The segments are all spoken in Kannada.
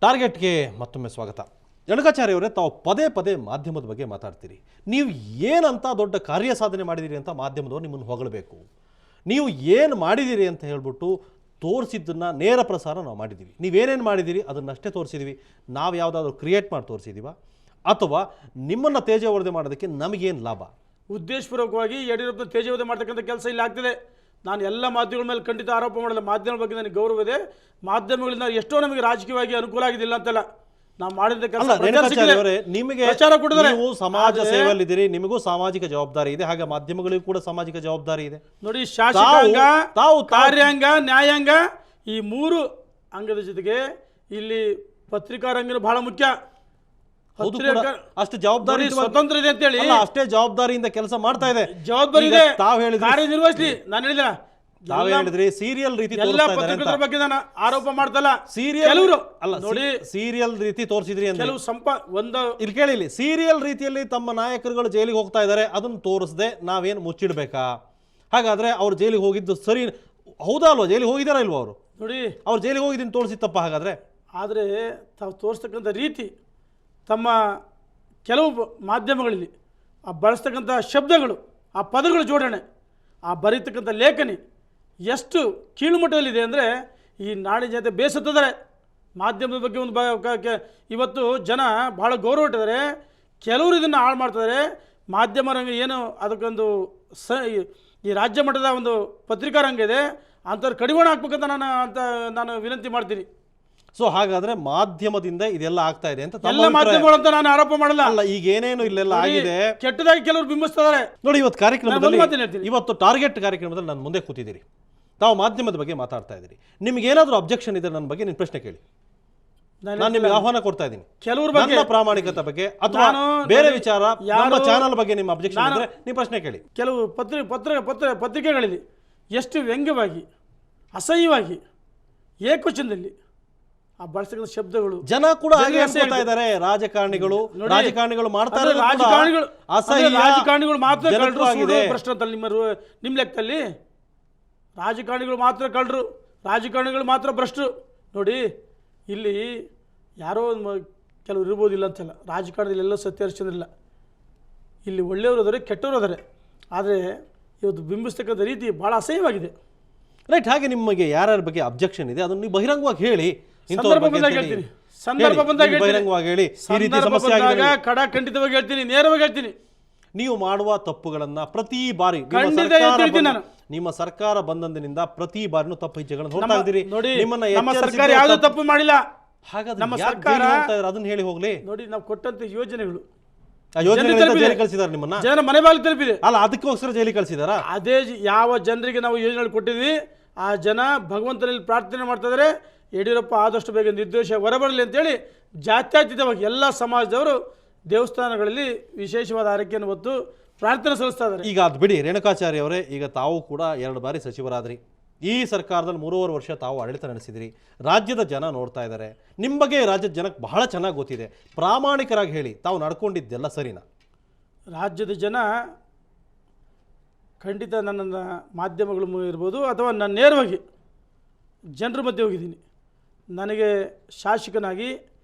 ಟಾರ್ಗೆಟ್ಗೆ ಮತ್ತೊಮ್ಮೆ ಸ್ವಾಗತ. ರೇಣುಕಾಚಾರ್ಯ ಅವರೇ, ತಾವು ಪದೇ ಪದೇ ಮಾಧ್ಯಮದ ಬಗ್ಗೆ ಮಾತಾಡ್ತೀರಿ. ನೀವು ಏನಂತ ದೊಡ್ಡ ಕಾರ್ಯ ಸಾಧನೆ ಮಾಡಿದ್ದೀರಿ ಅಂತ ಮಾಧ್ಯಮದವರು ನಿಮ್ಮನ್ನು ಹೊಗಳಬೇಕು. ನೀವು ಏನು ಮಾಡಿದ್ದೀರಿ ಅಂತ ಹೇಳ್ಬಿಟ್ಟು ತೋರಿಸಿದ್ದನ್ನು ನೇರ ಪ್ರಸಾರ ನಾವು ಮಾಡಿದ್ದೀವಿ. ನೀವೇನೇನು ಮಾಡಿದ್ದೀರಿ ಅದನ್ನಷ್ಟೇ ತೋರಿಸಿದ್ದೀವಿ. ನಾವು ಯಾವುದಾದ್ರೂ ಕ್ರಿಯೇಟ್ ಮಾಡಿ ತೋರಿಸಿದ್ದೀವ ಅಥವಾ ನಿಮ್ಮನ್ನು ತೇಜೋವಧೆ ಮಾಡೋದಕ್ಕೆ ನಮಗೇನು ಲಾಭ? ಉದ್ದೇಶಪೂರ್ವಕವಾಗಿ ಯಡಿಯೂರಪ್ಪನ ತೇಜೋವಧೆ ಮಾಡ್ತಕ್ಕಂಥ ಕೆಲಸ ಇಲ್ಲಿ ಆಗ್ತಿದೆ. ನಾನು ಎಲ್ಲ ಮಾಧ್ಯಮಗಳ ಮೇಲೆ ಖಂಡಿತ ಆರೋಪ ಮಾಡಲ್ಲ. ಮಾಧ್ಯಮದ ಬಗ್ಗೆ ನನಗೆ ಗೌರವ ಇದೆ. ಮಾಧ್ಯಮಗಳಿಂದ ಎಷ್ಟೋ ನಮಗೆ ರಾಜಕೀಯವಾಗಿ ಅನುಕೂಲ ಆಗಿದ್ದಿಲ್ಲ ಅಂತಲ್ಲ, ನಾವು ಮಾಡಿದ ಕೆಲಸ ನಿಮಗೆ ನೀವು ಸಮಾಜ ಸೇವೆಯಲ್ಲಿದ್ದೀರಿ, ನಿಮಗೂ ಸಾಮಾಜಿಕ ಜವಾಬ್ದಾರಿ ಇದೆ, ಹಾಗೆ ಮಾಧ್ಯಮಗಳಿಗೂ ಕೂಡ ಸಾಮಾಜಿಕ ಜವಾಬ್ದಾರಿ ಇದೆ. ನೋಡಿ, ಶಾಸಕಾಂಗ, ಕಾರ್ಯಾಂಗ, ನ್ಯಾಯಾಂಗ ಈ ಮೂರು ಅಂಗದ ಜೊತೆಗೆ ಇಲ್ಲಿ ಪತ್ರಿಕಾ ರಂಗನು ಬಹಳ ಮುಖ್ಯ. ಅಷ್ಟು ಜವಾಬ್ದಾರಿ ಸ್ವತಂತ್ರ ಇದೆ ಅಂತ ಹೇಳಿ ಅಷ್ಟೇ ಜವಾಬ್ದಾರಿಯಿಂದ ಕೆಲಸ ಮಾಡ್ತಾ ಇದೆ. ಜವಾಬ್ದಾರಿ ಇದೆ, ತಾವು ಹೇಳಿದ್ರಿ ಕಾರ್ಯನಿರ್ವಹಿಸಲಿ. ನಾನು ಹೇಳಿದ ತಾವು ಹೇಳಿದ್ರಿ ಸೀರಿಯಲ್ ರೀತಿ ಎಲ್ಲ ಪತ್ರಿಕರ ಬಗ್ಗೆ ನಾನು ಆರೋಪ ಮಾಡ್ತಲ್ಲ. ಕೆಲವರು ಅಲ್ಲ, ನೋಡಿ ಸೀರಿಯಲ್ ರೀತಿ ತೋರಿಸಿದ್ರಿ ಅಂತ ಕೆಲವು ಇಲ್ಲಿ ಕೇಳಿ, ಸೀರಿಯಲ್ ರೀತಿಯಲ್ಲಿ ತಮ್ಮ ನಾಯಕರುಗಳು ಜೈಲಿಗೆ ಹೋಗ್ತಾ ಇದ್ದಾರೆ, ಅದನ್ನು ತೋರಿಸದೆ ನಾವೇನು ಮುಚ್ಚಿಡ್ಬೇಕಾ? ಹಾಗಾದ್ರೆ ಅವ್ರು ಜೈಲಿಗೆ ಹೋಗಿದ್ದು ಸರಿ ಹೌದಾ ಅಲ್ವಾ? ಜೈಲಿಗೆ ಹೋಗಿದಾರ ಇಲ್ವಾ ಅವರು? ನೋಡಿ, ಅವ್ರು ಜೈಲಿಗೆ ಹೋಗಿದ್ದೀನಿ ತೋರಿಸಿತ್ತಪ್ಪ ಹಾಗಾದ್ರೆ. ಆದರೆ ತಾವು ತೋರಿಸ್ತಕ್ಕಂಥ ರೀತಿ, ತಮ್ಮ ಕೆಲವು ಮಾಧ್ಯಮಗಳಲ್ಲಿ ಆ ಬಳಸ್ತಕ್ಕಂಥ ಶಬ್ದಗಳು, ಆ ಪದಗಳ ಜೋಡಣೆ, ಆ ಬರೀತಕ್ಕಂಥ ಲೇಖನಿ ಎಷ್ಟು ಕೀಳುಮಟ್ಟದಲ್ಲಿದೆ ಅಂದರೆ ಈ ನಾಡಿನ ಜನತೆ ಬೇಸತ್ತಿದ್ದಾರೆ. ಮಾಧ್ಯಮದ ಬಗ್ಗೆ ಒಂದು ಇವತ್ತು ಜನ ಭಾಳ ಗೌರವ ಇಟ್ಟಿದ್ದಾರೆ. ಕೆಲವರು ಇದನ್ನು ಹಾಳು ಮಾಡ್ತಿದ್ದಾರೆ. ಮಾಧ್ಯಮ ರಂಗ ಏನು ಅದಕ್ಕೊಂದು ಈ ರಾಜ್ಯ ಮಟ್ಟದ ಒಂದು ಪತ್ರಿಕಾ ರಂಗ ಇದೆ, ಅಂಥವ್ರು ಕಡಿವಾಣ ಹಾಕ್ಬೇಕಂತ ನಾನು ವಿನಂತಿ ಮಾಡ್ತೀನಿ. ಸೊ ಹಾಗಾದ್ರೆ ಮಾಧ್ಯಮದಿಂದ ಇದೆಲ್ಲ ಆಗ್ತಾ ಇದೆ ಅಂತ ಎಲ್ಲ ಮಾಧ್ಯಮಗಳು ಅಂತ ನಾನು ಆರೋಪ ಮಾಡಲ್ಲ. ಅಲ್ಲ, ಈಗ ಏನೇನು ಇಲ್ಲೆಲ್ಲ ಆಗಿದೆ ಕೆಟ್ಟದಾಗಿ ಕೆಲವರು ಬಿಂಬಿಸ್ತಾರೆ. ನೋಡಿ, ಇವತ್ತು ಕಾರ್ಯಕ್ರಮದಲ್ಲಿ, ಇವತ್ತು ಟಾರ್ಗೆಟ್ ಕಾರ್ಯಕ್ರಮದಲ್ಲಿ ನಾನು ಮುಂದೆ ಕೂತಿದ್ದೀರಿ, ತಾವು ಮಾಧ್ಯಮದ ಬಗ್ಗೆ ಮಾತಾಡ್ತಾ ಇದ್ದೀರಿ. ನಿಮ್ಗೆ ಏನಾದರೂ ಅಬ್ಜೆಕ್ಷನ್ ಇದೆ ನನ್ನ ಬಗ್ಗೆ, ನಿನ್ನ ಪ್ರಶ್ನೆ ಕೇಳಿ. ನಾನು ನಿಮಗೆ ಆಹ್ವಾನ ಕೊಡ್ತಾ ಇದ್ದೀನಿ. ಕೆಲವರು ನನ್ನ ಪ್ರಾಮಾಣಿಕತೆ ಬಗ್ಗೆ ಅಥವಾ ಬೇರೆ ವಿಚಾರ, ನಮ್ಮ ಚಾನಲ್ ಬಗ್ಗೆ ನಿಮ್ಮ ಅಬ್ಜೆಕ್ಷನ್ ಇದ್ರೆ ನೀವು ಪ್ರಶ್ನೆ ಕೇಳಿ. ಕೆಲವು ಪತ್ರಿಕೆಗಳಲ್ಲಿ ಎಷ್ಟು ವ್ಯಂಗ್ಯವಾಗಿ, ಅಸಹ್ಯವಾಗಿ, ಏಕವಚನದಲ್ಲಿ ಆ ಬಳಸತಕ್ಕಂಥ ಶಬ್ದಗಳು ಜನ ಕೂಡ ಹಾಗೆ ಅನ್ಸ್ಕೊತಾ ಇದ್ದಾರೆ. ರಾಜಕಾರಣಿಗಳು ಮಾಡ್ತಾ ಇದ್ದಾರೆ. ರಾಜಕಾರಣಿಗಳು ಮಾತ್ರ ಕಳ್ಳರು ಪ್ರಶ್ನೆ ಅಂತಲ್ಲ ನಿಮ್ಮ ಲೆಕ್ಕದಲ್ಲಿ. ರಾಜಕಾರಣಿಗಳು ಮಾತ್ರ ಕಳ್ಳರು, ರಾಜಕಾರಣಿಗಳು ಮಾತ್ರ ಭ್ರಷ್ಟರು. ನೋಡಿ, ಇಲ್ಲಿ ಯಾರೋ ಕೆಲವರು ಇರ್ಬೋದಿಲ್ಲ ಅಂತಲ್ಲ, ರಾಜಕಾರಣದಲ್ಲಿ ಎಲ್ಲ ಸತ್ಯ ಹರಿಶ್ಚಂದ್ರಿಲ್ಲ. ಇಲ್ಲಿ ಒಳ್ಳೆಯವರು ಅದಾರೆ, ಕೆಟ್ಟವರು ಅದಾರೆ. ಆದರೆ ಇವತ್ತು ಬಿಂಬಿಸ್ತಕ್ಕಂಥ ರೀತಿ ಭಾಳ ಅಸಹ್ಯವಾಗಿದೆ. ರೈಟ್. ಹಾಗೆ ನಿಮಗೆ ಯಾರ್ಯಾರ ಬಗ್ಗೆ ಅಬ್ಜೆಕ್ಷನ್ ಇದೆ ಅದನ್ನು ನೀವು ಬಹಿರಂಗವಾಗಿ ಹೇಳಿ. ಸಂದರ್ಭ ಬಂದಾಗ ಹೇಳ್ತೀನಿ, ಬಹಿರಂಗವಾಗಿ ಹೇಳಿ. ಈ ರೀತಿ ಸಮಸ್ಯೆ ಆಗಿದೆ, ಖಂಡಿತವಾಗಿ ಹೇಳ್ತೀನಿ, ನೇರವಾಗಿ ಹೇಳ್ತೀನಿ. ನೀವು ಮಾಡುವ ತಪ್ಪುಗಳನ್ನ ಪ್ರತಿ ಬಾರಿ ನಿಮ್ಮ ಸರ್ಕಾರ ಬಂದಂದಿನಿಂದ ಪ್ರತಿ ಬಾರಿನೂ ತಪ್ಪು ಹೆಜ್ಜೆಗಳನ್ನು ನೋಡ್ತಾ ಇದ್ದೀರಿ. ನಮ್ಮ ಸರ್ಕಾರ ಯಾವುದೂ ತಪ್ಪು ಮಾಡಿಲ್ಲ. ಹಾಗಾದ್ರೆ ನಮ್ಮ ಸರ್ಕಾರ ಅದನ್ನ ಹೇಳಿ ಹೋಗ್ಲಿ. ನೋಡಿ, ನಾವು ಕೊಟ್ಟಂತ ಯೋಜನೆಗಳು ಜೈಲಿಗೆ ಕಳಿಸಿದಾರೆ, ನಿಮ್ಮನ್ನ ಜನ ಮನೆ ಬಾಗಿಲು ತಲುಪಿದೆ. ಅಲ್ಲ, ಅದಕ್ಕೋಸ್ಕರ ಜೈಲಿಗೆ ಕಳಿಸಿದಾರ. ಅದೇ ಯಾವ ಜನರಿಗೆ ನಾವು ಯೋಜನೆಗಳು ಕೊಟ್ಟಿದ್ವಿ ಆ ಜನ ಭಗವಂತನಲ್ಲಿ ಪ್ರಾರ್ಥನೆ ಮಾಡ್ತಾ ಇದ್ದಾರೆ, ಯಡಿಯೂರಪ್ಪ ಆದಷ್ಟು ಬೇಗ ನಿರ್ದೋಷ ಹೊರಬರಲಿ ಅಂತೇಳಿ ಜಾತ್ಯತೀತವಾಗಿ ಎಲ್ಲ ಸಮಾಜದವರು ದೇವಸ್ಥಾನಗಳಲ್ಲಿ ವಿಶೇಷವಾದ ಆರೈಕೆಯನ್ನು ಹೊತ್ತು ಪ್ರಾರ್ಥನೆ ಸಲ್ಲಿಸ್ತಾ ಇದ್ದಾರೆ. ಈಗ ಅದು ಬಿಡಿ ರೇಣುಕಾಚಾರ್ಯ ಅವರೇ, ಈಗ ತಾವು ಕೂಡ 2 ಬಾರಿ ಸಚಿವರಾದ್ರಿ. ಈ ಸರ್ಕಾರದಲ್ಲಿ 3.5 ವರ್ಷ ತಾವು ಆಡಳಿತ ನಡೆಸಿದಿರಿ. ರಾಜ್ಯದ ಜನ ನೋಡ್ತಾ ಇದ್ದಾರೆ. ನಿಮ್ಮ ಬಗ್ಗೆ ರಾಜ್ಯದ ಜನಕ್ಕೆ ಬಹಳ ಚೆನ್ನಾಗಿ ಗೊತ್ತಿದೆ. ಪ್ರಾಮಾಣಿಕರಾಗಿ ಹೇಳಿ, ತಾವು ನಡ್ಕೊಂಡಿದ್ದೆಲ್ಲ ಸರಿನಾ? ರಾಜ್ಯದ ಜನ ಖಂಡಿತ ನನ್ನ ಮಾಧ್ಯಮಗಳು ಇರ್ಬೋದು ಅಥವಾ ನಾನು ನೇರವಾಗಿ ಜನರ ಮಧ್ಯೆ ಹೋಗಿದ್ದೀನಿ. ನನಗೆ ಶಾಸಕನಾಗಿ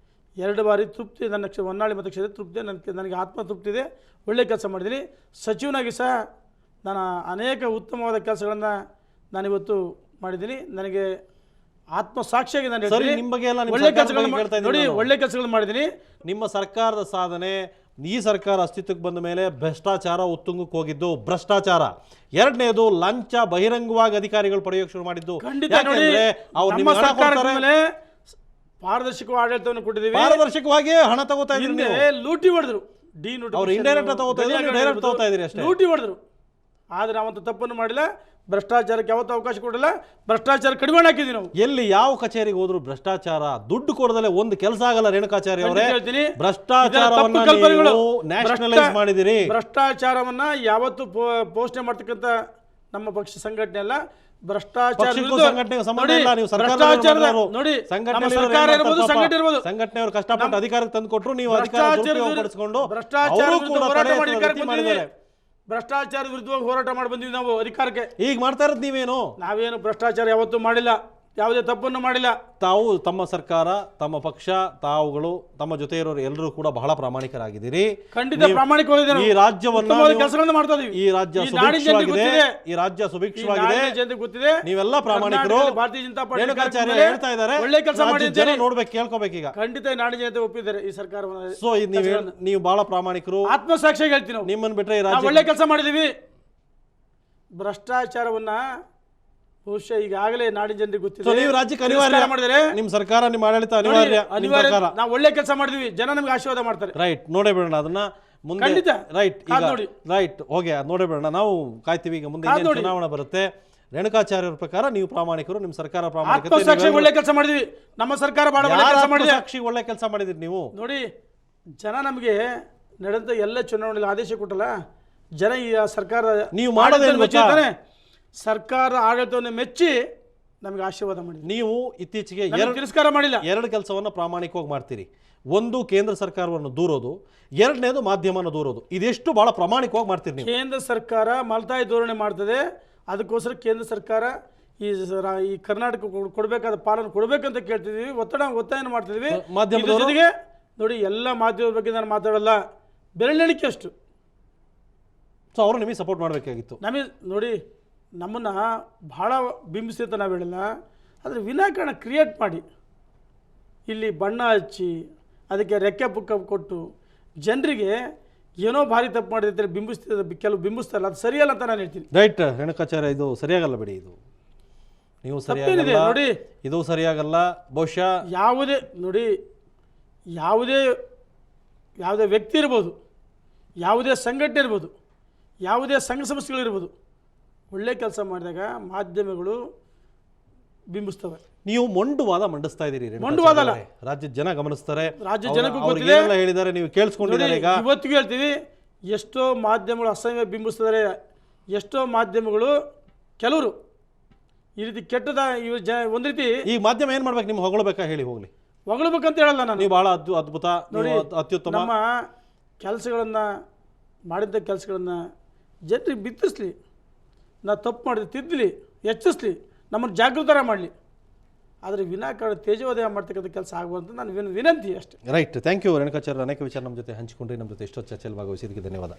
2 ಬಾರಿ ತೃಪ್ತಿ, ನನ್ನ ಹೊನ್ನಾಳಿ ಮತಕ್ಷೇತ್ರ ತೃಪ್ತಿ, ನನಗೆ ಆತ್ಮತೃಪ್ತಿ ಇದೆ. ಒಳ್ಳೆಯ ಕೆಲಸ ಮಾಡಿದ್ದೀನಿ. ಸಚಿವನಾಗಿ ಸಹ ನಾನು ಅನೇಕ ಉತ್ತಮವಾದ ಕೆಲಸಗಳನ್ನು ನಾನಿವತ್ತು ಮಾಡಿದ್ದೀನಿ. ನನಗೆ ಆತ್ಮಸಾಕ್ಷಿಯಾಗಿ ನಾನು ಒಳ್ಳೆ ಕೆಲಸಗಳನ್ನು ಮಾಡಿದ್ದೀನಿ. ನಿಮ್ಮ ಸರ್ಕಾರದ ಸಾಧನೆ, ಈ ಸರ್ಕಾರ ಅಸ್ತಿತ್ವಕ್ಕೆ ಬಂದ ಮೇಲೆ ಭ್ರಷ್ಟಾಚಾರ ಉತ್ತುಂಗಕ್ಕೆ ಹೋಗಿದ್ದು, ಭ್ರಷ್ಟಾಚಾರ. 2ನೇದು ಲಂಚ ಬಹಿರಂಗವಾಗಿ ಅಧಿಕಾರಿಗಳು ಪಡೆಯೋಕೆ ಶುರು ಮಾಡಿದ್ದು. ಪಾರದರ್ಶಕ ಆಡಳಿತವನ್ನು ಕೊಟ್ಟಿದ್ದೀವಿ. ಪಾರದರ್ಶಕವಾಗಿ ಹಣ ತಗೋತಾ ಇದ್ದೀನಿ. ಲೂಟಿ ಹೊಡೆದ್ರು, ಅವ್ರು ಇಂಡೈರೆಕ್ಟ್ ತಗೋತಾ ಇದ್ದೀರಿ ಅಷ್ಟೇ. ಲೂಟಿ ಹೊಡೆದ್ರು. ಆದರೆ ನಾವಂತ ತಪ್ಪನ್ನು ಮಾಡಿಲ್ಲ. ಭ್ರಷ್ಟಾಚಾರಕ್ಕೆ ಯಾವತ್ತೂ ಅವಕಾಶ ಕೊಡಲ್ಲ. ಭ್ರಷ್ಟಾಚಾರ ಕಡಿವಾಣ ಹಾಕಿದ್ವಿ ನಾವು. ಎಲ್ಲಿ ಯಾವ ಕಚೇರಿಗೆ ಹೋದ್ರು ಭ್ರಷ್ಟಾಚಾರ, ದುಡ್ಡು ಕೊಡದಲ್ಲೇ ಒಂದು ಕೆಲಸ ಆಗಲ್ಲ. ರೇಣುಕಾಚಾರ್ಯ ಅವರೇ, ಭ್ರಷ್ಟಾಚಾರವನ್ನ ನ್ಯಾಷನಲೈಸ್ ಮಾಡಿದಿರಿ. ಭ್ರಷ್ಟಾಚಾರವನ್ನ ಯಾವತ್ತೂ ಪೋಷಣೆ ಮಾಡ್ತಕ್ಕಂಥ ನಮ್ಮ ಪಕ್ಷ ಸಂಘಟನೆ ಅಲ್ಲ. ಸಂಘಟನೆಯವರು ಕಷ್ಟಪಟ್ಟು ಅಧಿಕಾರಕ್ಕೆ ತಂದು ಕೊಟ್ಟರು, ನೀವು ಭ್ರಷ್ಟಾಚಾರ ವಿರುದ್ಧವಾಗಿ ಹೋರಾಟ ಮಾಡಿ ಬಂದಿವಿ ನಾವು ಅಧಿಕಾರಕ್ಕೆ. ಈಗ ಮಾಡ್ತಾ ಇರೋದು ನೀವೇನು? ನಾವೇನು ಭ್ರಷ್ಟಾಚಾರ ಯಾವತ್ತೂ ಮಾಡಿಲ್ಲ. ಯಾವುದೇ ತಪ್ಪನ್ನು ಮಾಡಿಲ್ಲ. ತಾವು ತಮ್ಮ ಸರ್ಕಾರ, ತಮ್ಮ ಪಕ್ಷ, ತಾವುಗಳು, ತಮ್ಮ ಜೊತೆ ಇರೋರು ಎಲ್ಲರೂ ಕೂಡ ಬಹಳ ಪ್ರಾಮಾಣಿಕರಾಗಿದ್ದೀರಿ. ಖಂಡಿತ ಪ್ರಾಮಾಣಿಕವಾಗಿದ್ದೇನೆ. ಈ ರಾಜ್ಯವನ್ನ ಕೆಲಸಗಳನ್ನು ಮಾಡ್ತಾ ಇದೀವಿ. ಈ ರಾಜ್ಯ ಸುಭಿಕ್ಷವಾಗಿದೆ, ಈ ರಾಜ್ಯ ಸುಭಿಕ್ಷವಾಗಿದೆ, ಗೊತ್ತಿದೆ. ನೀವೆಲ್ಲ ಪ್ರಾಮಾಣಿಕರು. ಭಾರತೀಯ ಜನತಾ ಪಾರ್ಟಿ ರೇಣುಕಾಚಾರ್ಯ ಹೇಳ್ತಾ ಇದ್ದಾರೆ, ಒಳ್ಳೆ ಕೆಲಸ ಮಾಡಿದ್ದಾರೆ, ನೋಡ್ಬೇಕು, ಕೇಳ್ಕೋಬೇಕೀಗ. ಖಂಡಿತ ನಾಡಿನ ಜನತೆ ಒಪ್ಪಿದ್ದಾರೆ ಈ ಸರ್ಕಾರವನ್ನು. ಸೊ ನೀವು ಬಹಳ ಪ್ರಾಮಾಣಿಕರು, ಆತ್ಮಸಾಕ್ಷಿಯಾಗಿ ಹೇಳ್ತೀವಿ ನಾವು. ನಿಮ್ಮನ್ನು ಬಿಟ್ರೆ ಈ ರಾಜ್ಯ ಒಳ್ಳೆ ಕೆಲಸ ಮಾಡಿದೀವಿ. ಭ್ರಷ್ಟಾಚಾರವನ್ನ ಬಹುಶಃ ಈಗಾಗಲೇ ನಾಡಿನ ಜನರಿಗೆ ಗೊತ್ತಿದೆ. ನೀವು ರಾಜ್ಯಕ್ಕೆ ಅನಿವಾರ್ಯ ಮಾಡಿದರೆ ನಿಮ್ಮ ಸರ್ಕಾರ, ನಿಮ್ಮ ಆಡಳಿತ ಅನಿವಾರ್ಯ. ನಾವು ಒಳ್ಳೆ ಕೆಲಸ ಮಾಡಿದ್ವಿ, ಜನ ನಮ್ಗೆ ಆಶೀರ್ವಾದ ಮಾಡ್ತಾರೆ. ರೈಟ್, ನೋಡೇ ಬಿಡೋಣ ಅದನ್ನ ಮುಂದೆ. ರೈಟ್, ರೈಟ್, ಹೋಗಿ ಅದು ನೋಡೇ ಬಿಡೋಣ. ನಾವು ಕಾಯ್ತೀವಿ. ಈಗ ಮುಂದೆ ಚುನಾವಣೆ ಬರುತ್ತೆ. ರೇಣುಕಾಚಾರ್ಯರ ಪ್ರಕಾರ ನೀವು ಪ್ರಾಮಾಣಿಕರು, ನಿಮ್ಮ ಸರ್ಕಾರ ಪ್ರಾಮಾಣಿಕತೆ, ಒಳ್ಳೆ ಕೆಲಸ ಮಾಡಿದ್ವಿ. ನಮ್ಮ ಸರ್ಕಾರ ಬಹಳ ಒಳ್ಳೆ ಕೆಲಸ ಮಾಡಿದೆ. ಒಳ್ಳೆ ಕೆಲಸ ಮಾಡಿದ್ರಿ ನೀವು. ನೋಡಿ, ಜನ ನಮಗೆ ನಡೆದ ಎಲ್ಲ ಚುನಾವಣೆಯಲ್ಲಿ ಆದೇಶ ಕೊಟ್ಟಲ್ಲ, ಜನ ಈ ಸರ್ಕಾರ ನೀವು ಮಾಡೋದೇನು ಗೊತ್ತಾ? ಸರ್ಕಾರ ಆಡಳಿತವನ್ನು ಮೆಚ್ಚಿ ನಮಗೆ ಆಶೀರ್ವಾದ ಮಾಡಿ. ನೀವು ಇತ್ತೀಚೆಗೆ ತಿರಸ್ಕಾರ ಮಾಡಿಲ್ಲ. ಎರಡು ಕೆಲಸವನ್ನು ಪ್ರಾಮಾಣಿಕವಾಗಿ ಮಾಡ್ತೀರಿ. ಒಂದು, ಕೇಂದ್ರ ಸರ್ಕಾರವನ್ನು ದೂರೋದು. ಎರಡನೇದು, ಮಾಧ್ಯಮವನ್ನು ದೂರೋದು. ಇದೆಷ್ಟು ಬಹಳ ಪ್ರಾಮಾಣಿಕವಾಗಿ ಮಾಡ್ತೀರಿ ನೀವು. ಕೇಂದ್ರ ಸರ್ಕಾರ ಮಲತಾಯಿ ಧೋರಣೆ ಮಾಡ್ತದೆ. ಅದಕ್ಕೋಸ್ಕರ ಕೇಂದ್ರ ಸರ್ಕಾರ ಈ ಕರ್ನಾಟಕ ಕೊಡಬೇಕಾದ ಪಾಲನೆ ಕೊಡಬೇಕಂತ ಕೇಳ್ತಿದ್ದೀವಿ, ಒತ್ತಾಯ ಮಾಡ್ತಿದ್ದೀವಿ. ಮಾಧ್ಯಮದ ಜೊತೆಗೆ ನೋಡಿ, ಎಲ್ಲ ಮಾಧ್ಯಮದ ಬಗ್ಗೆ ನಾನು ಮಾತಾಡಲ್ಲ, ಬೆರಳೆಣಿಕೆ ಅಷ್ಟು. ಸೊ ಅವರು ನಿಮಗೆ ಸಪೋರ್ಟ್ ಮಾಡಬೇಕಾಗಿತ್ತು. ನಮಗೆ ನೋಡಿ, ನಮ್ಮನ್ನು ಭಾಳ ಬಿಂಬಿಸಿತ ನಾವು ಹೇಳಿಲ್ಲ, ಆದರೆ ವಿನಾಕಾರಣ ಕ್ರಿಯೇಟ್ ಮಾಡಿ ಇಲ್ಲಿ ಬಣ್ಣ ಹಚ್ಚಿ ಅದಕ್ಕೆ ರೆಕ್ಕೆ ಪುಕ್ಕ ಕೊಟ್ಟು ಜನರಿಗೆ ಏನೋ ಭಾರಿ ತಪ್ಪು ಮಾಡಿದ್ರೆ ಕೆಲವು ಬಿಂಬಿಸ್ತಾರಲ್ಲ, ಅದು ಸರಿಯಲ್ಲ ಅಂತ ನಾನು ಹೇಳ್ತೀನಿ. ರೈಟ್ ರೇಣುಕಾಚಾರ್ಯ, ಇದು ಸರಿಯಾಗಲ್ಲ ಬಿಡಿ. ಇದು ನೀವು ಸರಿಯಾಗಲ್ಲ ನೋಡಿ, ಇದು ಸರಿಯಾಗಲ್ಲ. ಬಹುಶಃ ಯಾವುದೇ ವ್ಯಕ್ತಿ ಇರ್ಬೋದು, ಯಾವುದೇ ಸಂಘಟನೆ ಇರ್ಬೋದು, ಯಾವುದೇ ಸಂಘ ಸಂಸ್ಥೆಗಳಿರ್ಬೋದು, ಒಳ್ಳೆ ಕೆಲಸ ಮಾಡಿದಾಗ ಮಾಧ್ಯಮಗಳು ಬಿಂಬಿಸ್ತವೆ. ನೀವು ಮೊಂಡುವಾದ ಮಂಡಿಸ್ತಾ ಇದ್ದೀರಿ. ಮೊಂಡುವಾದ ಅಲ್ಲ, ರಾಜ್ಯದ ಜನ ಗಮನಿಸ್ತಾರೆ, ರಾಜ್ಯ ಜನಕ್ಕೂ ಗೊತ್ತಿದೆ, ಹೇಳಿದ್ದಾರೆ, ನೀವು ಕೇಳಿಸ್ಕೊಂಡಿದ್ದಾರೆ. ಈಗ ಇವತ್ತಿಗೂ ಹೇಳ್ತೀವಿ, ಎಷ್ಟೋ ಮಾಧ್ಯಮಗಳು ಅಸಹ್ಯ ಬಿಂಬಿಸ್ತಿದ್ದಾರೆ. ಎಷ್ಟೋ ಮಾಧ್ಯಮಗಳು ಕೆಲವರು ಈ ರೀತಿ ಕೆಟ್ಟದ ಒಂದು ರೀತಿ. ಈ ಮಾಧ್ಯಮ ಏನು ಮಾಡ್ಬೇಕು? ನಿಮ್ಗೆ ಹೊಗಳಬೇಕಾ? ಹೇಳಿ, ಹೋಗ್ಲಿ. ಹೊಗಳಬೇಕಂತ ಹೇಳಲ್ಲ ನಾನು. ನೀವು ಬಹಳ ಅದ್ಭುತ, ಅತ್ಯುತ್ತಮ. ನಮ್ಮ ಕೆಲಸಗಳನ್ನು ಮಾಡಿದ್ದ ಕೆಲಸಗಳನ್ನು ಜನರಿಗೆ ಬಿತ್ತಿಸ್ಲಿ, ನಾವು ತಪ್ಪು ಮಾಡಿದ್ರೆ ತಿದ್ದಲಿ, ಎಚ್ಚರಿಸಲಿ, ನಮ್ಮನ್ನು ಜಾಗೃತರ ಮಾಡಲಿ. ಆದರೆ ವಿನಾಕಾರಣ ತೇಜೋದಯ ಮಾಡ್ತಕ್ಕಂಥ ಕೆಲಸ ಆಗುವಂತ ನಾನು ವಿನಂತಿ ಅಷ್ಟೇ. Right, thank you Renukacharya. ಅನೇಕ ವಿಚಾರ ನಮ್ಮ ಜೊತೆ ಹಂಚಿಕೊಂಡ್ರಿ. ನಮ್ಮ ಜೊತೆ ಎಷ್ಟೋ ಚರ್ಚೆಯಲ್ಲಿ ಭಾಗವಹಿಸಿದ್ದಕ್ಕೆ ಧನ್ಯವಾದ.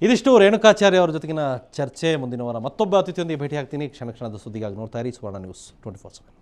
ಇದಿಷ್ಟು ರೇಣುಕಾಚಾರ್ಯ ಅವರ ಜೊತೆಗಿನ ಚರ್ಚೆ. ಮುಂದಿನ ವಾರ ಮತ್ತೊಬ್ಬ ಅತಿಥಿಯೊಂದಿಗೆ ಭೇಟಿ ಆಗ್ತೀನಿ. ಕ್ಷಣ ಕ್ಷಣದ ಸುದ್ದಿಗಾಗಿ ನೋಡ್ತಾ ಇರಿ ಸುವರ್ಣ ನ್ಯೂಸ್ 24/7.